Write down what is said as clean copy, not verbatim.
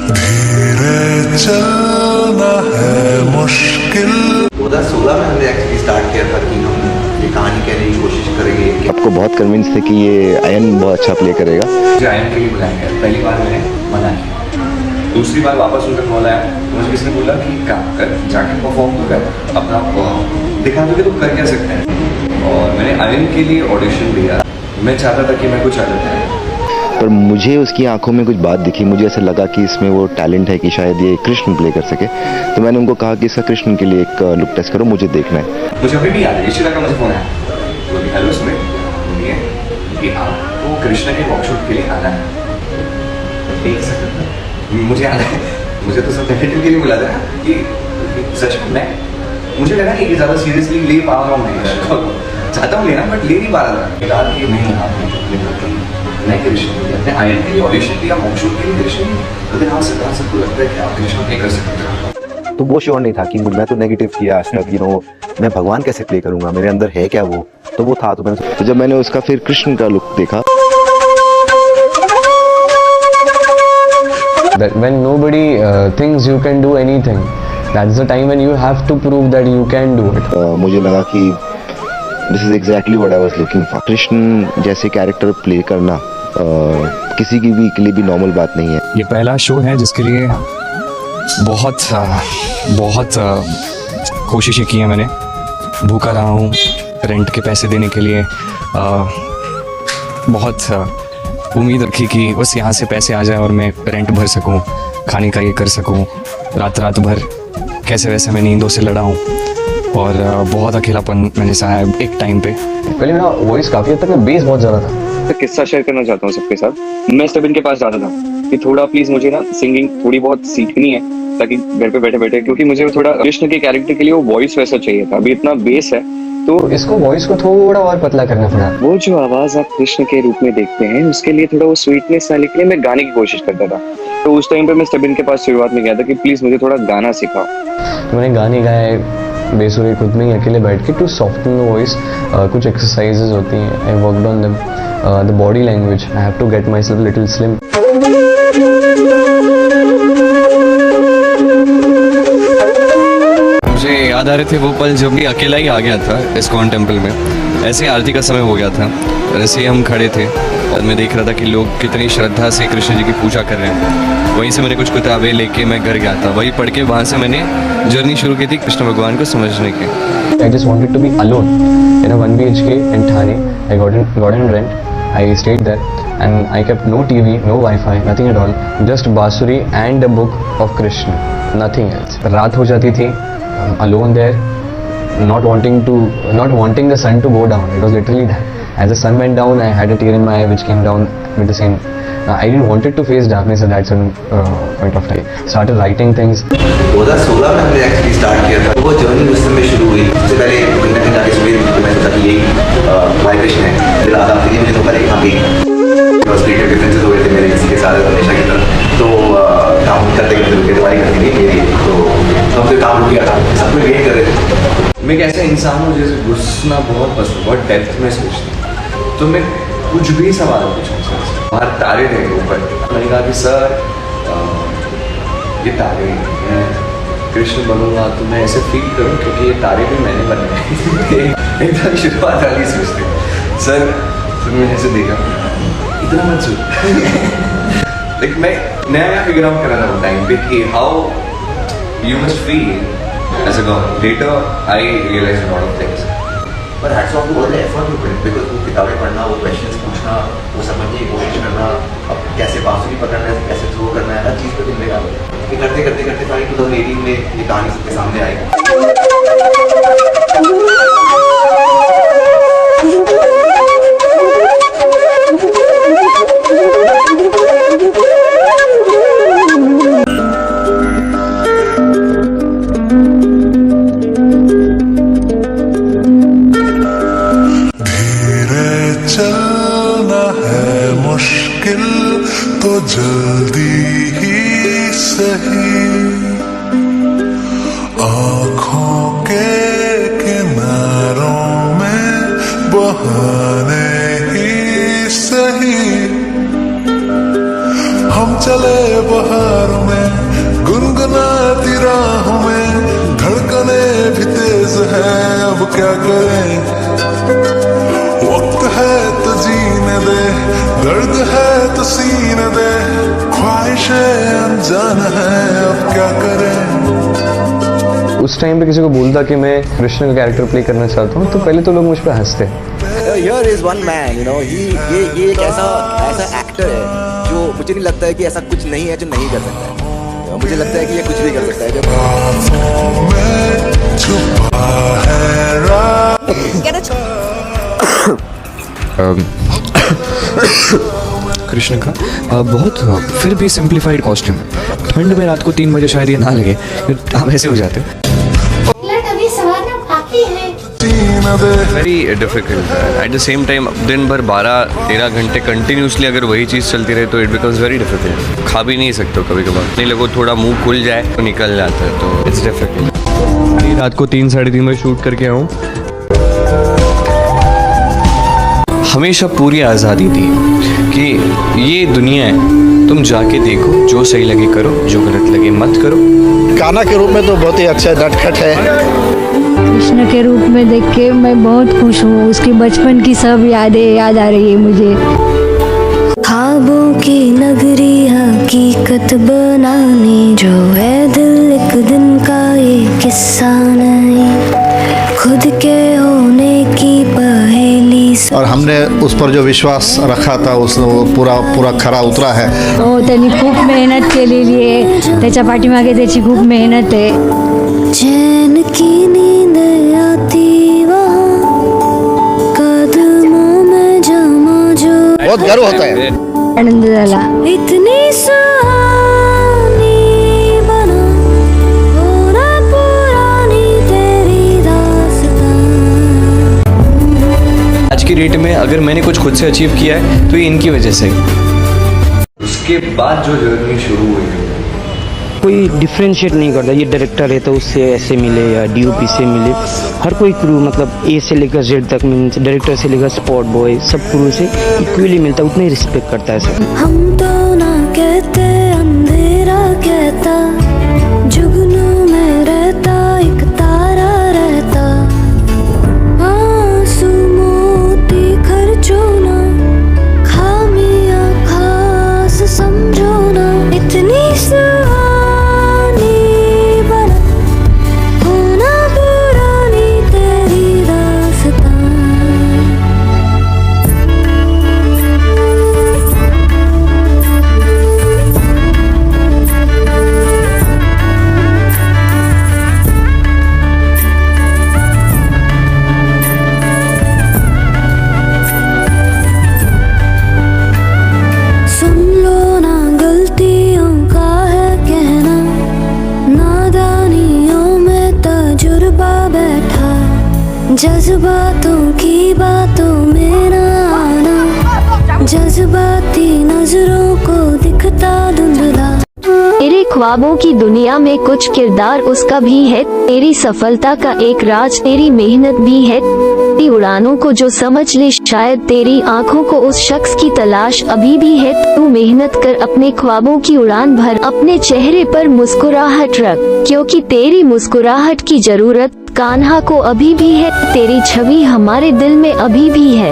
धीरे चलना है मुश्किल। 2016 में हमने एक्चुअली स्टार्ट किया था कि हम ये कहानी कहने की कोशिश करेंगे कि आपको बहुत कन्विंस थे कि ये आयन बहुत अच्छा प्ले करेगा। मुझे आयन के लिए बुलाएंगे। पहली बार मैंने मना किया, दूसरी बार वापस उनका कॉल आया तो मुझे किसी ने बोला कि काम कर, जाके परफॉर्म तो कर, अपना दिखा दोगे तो कर क्या सकते हैं। और मैंने आयन के लिए ऑडिशन दिया। मैं चाहता था कि मैं कुछ अलग है, पर मुझे उसकी आंखों में कुछ बात दिखी। मुझे ऐसा लगा कि इसमें वो टैलेंट है कि शायद ये कृष्ण प्ले कर सके। तो मैंने उनको कहा कि इसका कृष्ण के लिए एक लुक टेस्ट करो, मुझे देखना है। मुझे अभी भी याद है, ईशिता का मुझे फोन आया, तो हेलो सुने बोलिए कि आपको कृष्ण के वर्कशॉप के लिए आना है, देख सकते हैं। मुझे आना है, मुझे तो सब नेगेटिव के लिए मिला था कि सच में मुझे लगा कि ज़्यादा सीरियसली ले पा रहा हूँ मैं, चाहता हूँ लेना बट ले नहीं पा रहा था। कहा कि नहीं मैं कृष्ण अपने आयन के लिए ऑडिशन दिया, वर्कशॉप के लिए कृष्ण, तो फिर हाँ सरकार सबको लगता है कि आप कृष्ण प्ले कर सकते हो। तो वो श्योर नहीं था कि मैं तो नेगेटिव किया आज तक, मैं भगवान कैसे प्ले करूंगा, मेरे अंदर है क्या वो। तो वो था। तो जब मैंने उसका फिर कृष्ण का लुक देखा, that when nobody thinks you can do anything, that's the time when you have to prove that you can do it. मुझे लगा कि this is exactly what I was looking for. Krishna जैसे कैरेक्टर प्ले करना किसी की भी के लिए भी नॉर्मल बात नहीं है। ये पहला शो है जिसके लिए बहुत कोशिशें की हैं मैंने। भूखा रहा हूँ रेंट के पैसे देने के लिए, बहुत उम्मीद रखी कि बस यहाँ से पैसे आ जाए और मैं रेंट भर सकूँ, खाने का ये कर सकूँ। रात भर कैसे वैसे मैं नींदों से लड़ा हूँ और बहुत अकेलापन मैंने सहा है एक टाइम पे। पहले मेरा वॉइस काफी हद तक बेस बहुत ज़्यादा था। तो किस्सा शेयर करना चाहता हूँ सबके साथ। मैं स्टेबिन के पास जाता था कि थोड़ा प्लीज मुझे ना सिंगिंग थोड़ी बहुत सीखनी है, ताकि घर पे बैठे बैठे, क्योंकि मुझे थोड़ा कृष्ण के कैरेक्टर के लिए वो वॉइस वैसा चाहिए था। अभी इतना बेस है तो इसको वॉइस को थोड़ा और पतला करना पड़ा। वो जो आवाज आप कृष्ण के रूप में देखते हैं उसके लिए थोड़ा वो स्वीटनेस लाने के लिए मैं गाने की कोशिश करता था। तो उस टाइम पे मैं स्टेबिन के पास शुरुआत में गया था कि प्लीज मुझे थोड़ा गाना सिखाओ। तो मैंने गाने गाए बेसुरे खुद में ही अकेले बैठ के टू सॉफ्टन द वॉइस। कुछ एक्सरसाइजेज होती हैं, I worked on them. The body language, I have to get myself little slim. मुझे याद आ रहे थे वो पल जब भी अकेला ही आ गया था इस्कॉन टेम्पल में। ऐसे आरती का समय हो गया था, ऐसे हम खड़े थे और मैं देख रहा था कि लोग कितनी श्रद्धा से कृष्ण जी की पूजा कर रहे हैं। वहीं से मैंने कुछ किताबें लेके मैं घर गया था, वही पढ़ के वहाँ से मैंने जर्नी शुरू की थी कृष्ण भगवान को समझने की। I just wanted to be alone in a 1 BHK in Thane. I got in rent. I stayed there and I kept no TV, no Wi-Fi, nothing at all. Just Basuri and a book of Krishna, nothing else. रात हो जाती थी, alone there, not wanting the sun to go down. It was literally that. As the sun went down, I had a tear in my eye which came down with the same. I didn't want it to face darkness at that certain point of time. Started writing things. 2016 में हमने actually start किया था। वो journey उस समय शुरू हुई। उससे पहले कहीं ना कहीं जाके सुबह तो मैं सोचा कि यही वाइब्रेशन है। फिर आधा फिर मुझे धोखा लेके आगे क्रिएटिव डिफरेंसेस हो गए थे मेरे किसी के साथ हमेशा की तरह। तो काम करते करते रुके, दवाई करती नहीं मेरी, तो फिर काम रुक गया था, सब कुछ वेट कर रहे थे। मैं एक ऐसा इंसान हूँ जैसे घुसना बहुत पसंद, बहुत डेप्थ में सोचता हूँ, तो मैं कुछ भी सवाल पूछूँ सर से। बाहर तारे थे ऊपर, मैंने कहा कि सर ये तारे मैं कृष्ण बनूंगा तो मैं ऐसे फील करूँ क्योंकि ये तारे भी मैंने बनाए। एकदम शुरुआत वाली सोचते सर, फिर मैंने ऐसे देखा इतना मत सोच। लाइक मैं नया फिगर आउट कर रहा था वो टाइम पे कि how you must feel as a god. Later I realise lot of things. पर hats off to all the effort you put, because वो किताबें पढ़ना, वो क्वेश्चंस पूछना, वो समझने की कोशिश करना, अब कैसे बांसुरी पकड़ना है, कैसे थ्रो करना है, हर चीज़ पे दिन लगा। ये करते करते करते फाइनली 2018 में ये कहानी सबके सामने आई। चलना है मुश्किल तो जल्दी ही सही। है अब क्या करें, वक्त है तो जीने दे, दर्द है तो सीने दे, ख्वाहिशें अनजान है अब क्या करें। उस टाइम पे किसी को बोलता कि मैं कृष्ण का कैरेक्टर प्ले करना चाहता हूँ तो पहले तो लोग मुझ पर हंसते। Here is one man, you know, ये एक ऐसा एक्टर है जो मुझे नहीं लगता है कि ऐसा कुछ नहीं है जो नहीं कर सकता है। मुझे लगता है कि ये कुछ भी कर सकता है। आँखों में छुपा है राज। कृष्ण का बहुत फिर भी सिंप्लीफाइड कॉस्ट्यूम है। ठंड में रात को 3 बजे शायद ये ना लगे, आप ऐसे हो जाते। अभी सवाल बाकी है। Very difficult at the same time. दिन भर 12-13 घंटे कंटिन्यूसली अगर वही चीज़ चलती रहे तो इट बिकम्स वेरी डिफिकल्ट। खा भी नहीं सकते कभी कभार, नहीं लगो थोड़ा मुंह खुल जाए तो निकल जाता है, तो इट्स डिफिकल्ट। रात को 3-3:30 बजे शूट करके आऊँ। हमेशा पूरी आज़ादी थी कि ये दुनिया है, तुम जाके देखो, जो सही लगे करो, जो गलत लगे मत करो। कान्हा के रूप में तो बहुत ही अच्छा नटखट है। कृष्ण के रूप में देख के मैं बहुत खुश हूँ। उसकी बचपन की सब यादें याद आ रही है मुझे। ख्वाबों की नगरी हकीकत बनाने जो है दिल एक दिन का ये किस्सा नहीं, खुद के होने की पहेली। और हमने उस पर जो विश्वास रखा था उस वो पूरा खरा उतरा है। त्यांनी खूप मेहनत केलेली आहे, त्याच्या पाठीमागे त्याची खूप मेहनत आहे। चैन की नींद आती वहाँ कदमों में जमा जो। बहुत गर्व होता है। आनंद झाला। इतनी सुहानी बना होना पुरानी तेरी दास्तां। आज की डेट में अगर मैंने कुछ खुद से अचीव किया है तो ये इनकी वजह से। उसके बाद जो जर्नी शुरू हुई, कोई डिफ्रेंशिएट नहीं करता, ये डायरेक्टर है तो उससे ऐसे मिले या डीओपी से मिले। हर कोई क्रू मतलब ए से लेकर जेड तक मीन्स डायरेक्टर से लेकर स्पॉट बॉय सब क्रू से इक्वली मिलता, उतना ही रिस्पेक्ट करता है सब। हम तो ना कहते अंधेरा कहता, जुगनू में रहता एक तारा रहता। आंसू मोती खर्चो ना, खामियां खास समझो ना। इतनी जज्बातों की बातों में ना आना, जज्बाती नजरों को दिखता धुंधला। तेरे ख्वाबों की दुनिया में कुछ किरदार उसका भी है, तेरी सफलता का एक राज तेरी मेहनत भी है। तेरी उड़ानों को जो समझ ले शायद तेरी आंखों को उस शख्स की तलाश अभी भी है। तू मेहनत कर, अपने ख्वाबों की उड़ान भर, अपने चेहरे पर मुस्कुराहट रख, क्योंकि तेरी मुस्कुराहट की जरूरत कान्हा को अभी भी है। तेरी छवि हमारे दिल में अभी भी है।